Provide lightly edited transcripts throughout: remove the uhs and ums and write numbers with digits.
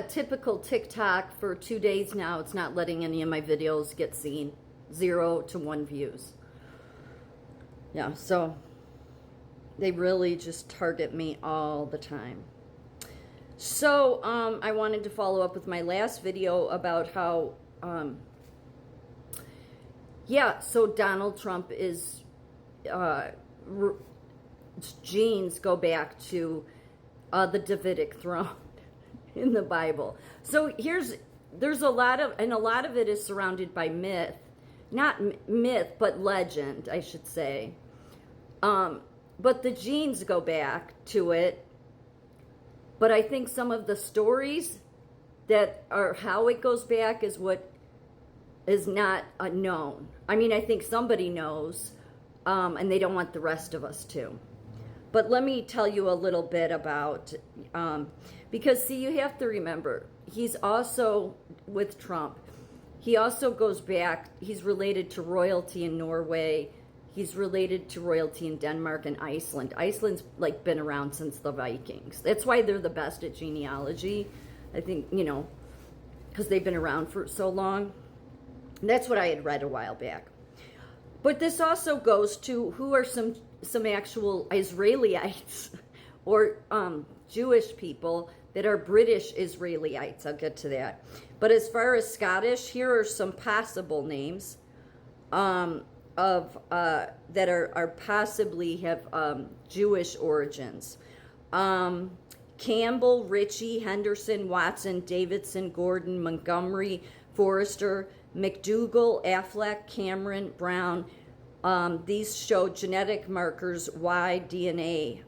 typical TikTok for 2 days now. It's not letting any of my videos get seen. 0 to 1 views. Yeah, so they really just target me all the time. So I wanted to follow up with my last video about how, so Donald Trump is, genes go back to the Davidic throne in the Bible. So there's a lot of it is surrounded by myth. Not myth, but legend, I should say. But the genes go back to it. But I think some of the stories that are how it goes back is what is not known. I mean, I think somebody knows, and they don't want the rest of us to. But let me tell you a little bit about, because see, you have to remember, he's also, with Trump, he also goes back, he's related to royalty in Norway, he's related to royalty in Denmark and Iceland. Iceland's like been around since the Vikings. That's why they're the best at genealogy. I think, because they've been around for so long. That's what I had read a while back. But this also goes to who are some actual Israelites or Jewish people that are British Israelites. I'll get to that. But as far as Scottish, here are some possible names of that are possibly have Jewish origins. Campbell, Ritchie, Henderson, Watson, Davidson, Gordon, Montgomery, Forrester, McDougall, Affleck, Cameron, Brown. These show genetic markers, Y, DNA,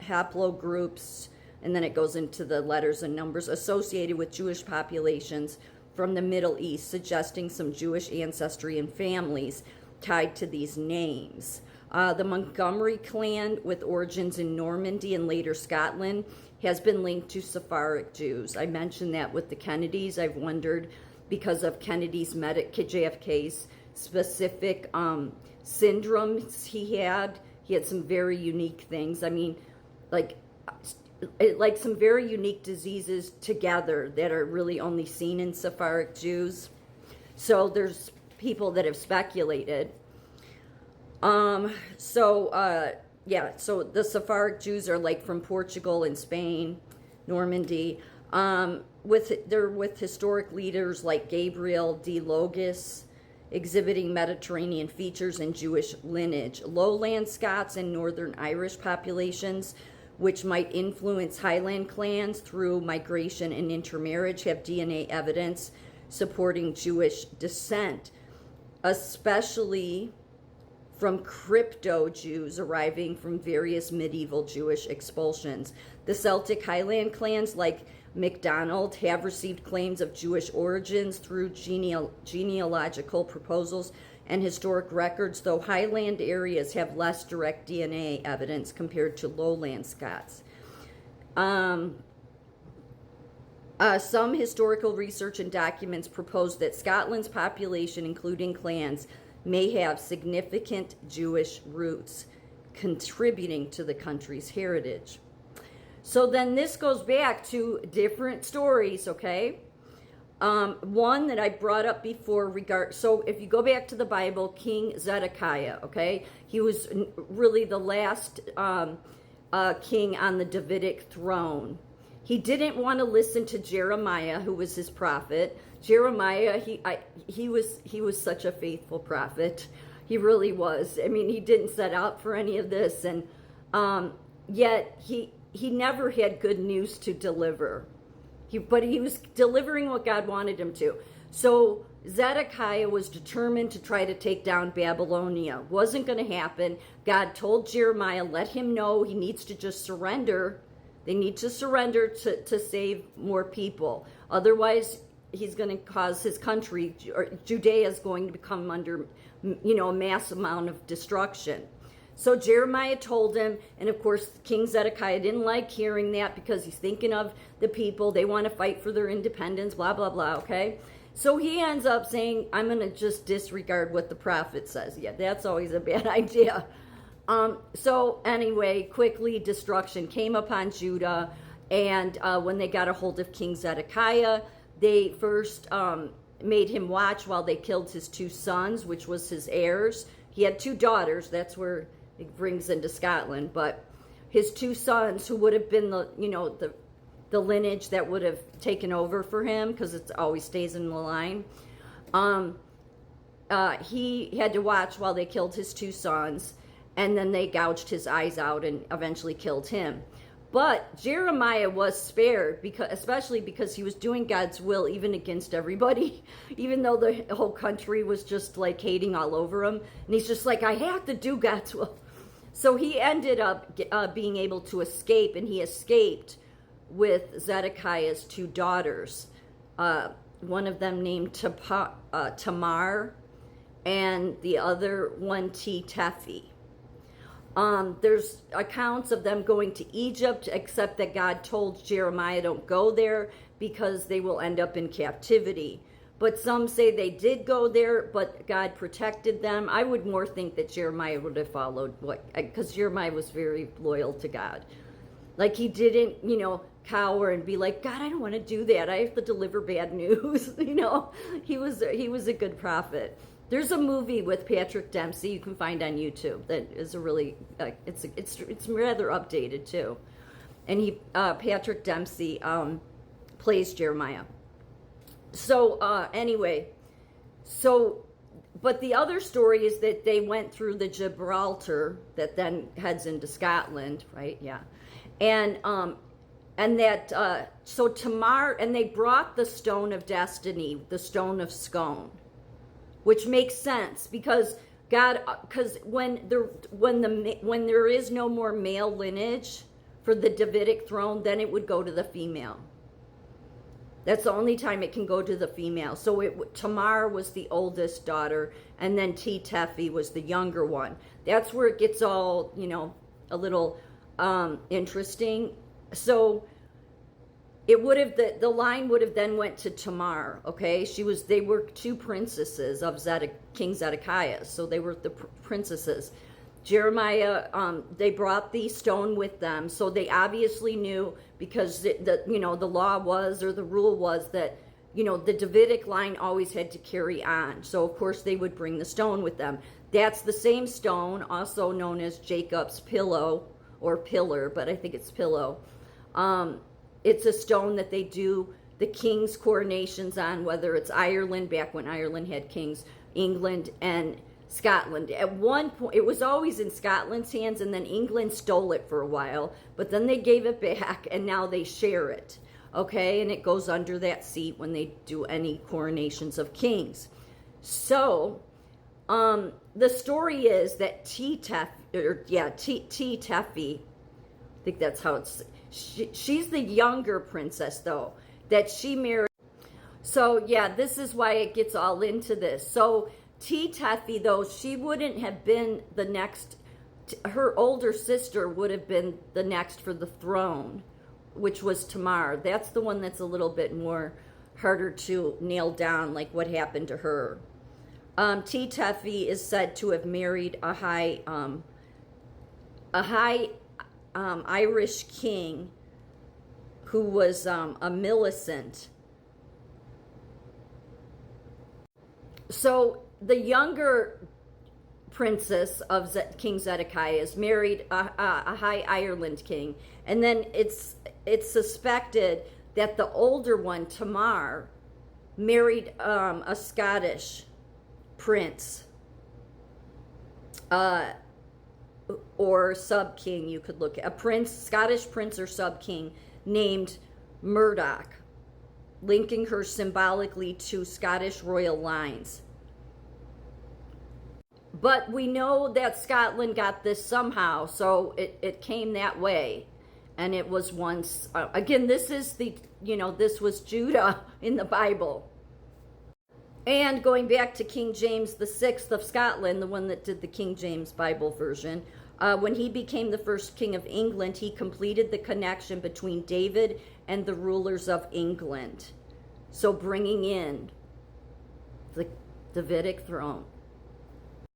haplogroups, and then it goes into the letters and numbers associated with Jewish populations from the Middle East, suggesting some Jewish ancestry and families tied to these names. The Montgomery clan, with origins in Normandy and later Scotland, has been linked to Sephardic Jews. I mentioned that with the Kennedys. I've wondered, because of Kennedy's JFK's specific syndromes he had some very unique things. I mean, like some very unique diseases together that are really only seen in Sephardic Jews. So there's people that have speculated. So the Sephardic Jews are like from Portugal and Spain, Normandy. They're with historic leaders like Gabriel de Logis, exhibiting Mediterranean features and Jewish lineage. Lowland Scots and Northern Irish populations, which might influence Highland clans through migration and intermarriage, have DNA evidence supporting Jewish descent, especially from crypto Jews arriving from various medieval Jewish expulsions. The Celtic Highland clans, like MacDonald, have received claims of Jewish origins through genealogical proposals and historic records, though Highland areas have less direct DNA evidence compared to lowland Scots. Some historical research and documents propose that Scotland's population, including clans, may have significant Jewish roots, contributing to the country's heritage. So then this goes back to different stories, okay? One that I brought up before, so if you go back to the Bible, King Zedekiah, okay? He was really the last king on the Davidic throne. He didn't want to listen to Jeremiah, who was his prophet. Jeremiah, he was such a faithful prophet. He really was. I mean, he didn't set out for any of this, and yet he never had good news to deliver. But he was delivering what God wanted him to. So Zedekiah was determined to try to take down Babylonia. Wasn't going to happen. God told Jeremiah, let him know he needs to just surrender. They need to surrender to save more people. Otherwise, he's going to cause his country, or Judea is going to become under, a mass amount of destruction. So Jeremiah told him, and of course, King Zedekiah didn't like hearing that because he's thinking of the people. They want to fight for their independence, blah, blah, blah, okay? So he ends up saying, I'm going to just disregard what the prophet says. Yeah, that's always a bad idea. So anyway, quickly destruction came upon Judah. And when they got a hold of King Zedekiah, they first made him watch while they killed his 2 sons, which was his heirs. He had 2 daughters. That's where it brings into Scotland. But his 2 sons, who would have been the lineage that would have taken over for him, because it always stays in the line. He had to watch while they killed his 2 sons, and then they gouged his eyes out and eventually killed him. But Jeremiah was spared, especially because he was doing God's will even against everybody, even though the whole country was just like hating all over him. And he's just like, I have to do God's will. So he ended up being able to escape, and he escaped with Zedekiah's 2 daughters. One of them named Tamar, and the other one Tephi. There's accounts of them going to Egypt, except that God told Jeremiah, don't go there because they will end up in captivity. But some say they did go there, but God protected them. I would more think that Jeremiah would have followed because Jeremiah was very loyal to God. Like, he didn't, cower and be like, God, I don't want to do that. I have to deliver bad news. He was a good prophet. There's a movie with Patrick Dempsey you can find on YouTube that is a really, it's rather updated too. And Patrick Dempsey plays Jeremiah. So anyway, but the other story is that they went through the Gibraltar that then heads into Scotland, right? Yeah. And that, so Tamar, and they brought the stone of destiny, the stone of scone, which makes sense because when there is no more male lineage for the Davidic throne, then it would go to the female. That's the only time it can go to the female. So Tamar was the oldest daughter, and then Tephi was the younger one. That's where it gets all, a little interesting. So it would have, the line would have then went to Tamar, okay? They were 2 princesses of King Zedekiah, so they were the princesses. Jeremiah, they brought the stone with them, so they obviously knew, because the law was, or the rule was that, the Davidic line always had to carry on. So of course they would bring the stone with them. That's the same stone, also known as Jacob's pillow, or pillar, but I think it's pillow. It's a stone that they do the king's coronations on, whether it's Ireland, back when Ireland had kings, England, and Scotland. At one point, it was always in Scotland's hands, and then England stole it for a while, but then they gave it back, and now they share it, okay? And it goes under that seat when they do any coronations of kings. So, the story is that Tephi, I think that's how it's, she's the younger princess, though, that she married. So, yeah, this is why it gets all into this. So, Tephi, though, she wouldn't have been the next, her older sister would have been the next for the throne, which was Tamar. That's the one that's a little bit more harder to nail down, like what happened to her. Tephi is said to have married a high Irish king who was a Millicent. So the younger princess of King Zedekiah is married a high Ireland king, and then it's suspected that the older one, Tamar, married a Scottish prince, or sub-king, you could look at, Scottish prince or sub-king named Murdoch, linking her symbolically to Scottish royal lines. But we know that Scotland got this somehow, so it came that way. And it was once, again, this is this was Judah in the Bible. And going back to King James VI of Scotland, the one that did the King James Bible version, when he became the first king of England, he completed the connection between David and the rulers of England. So bringing in the Davidic throne.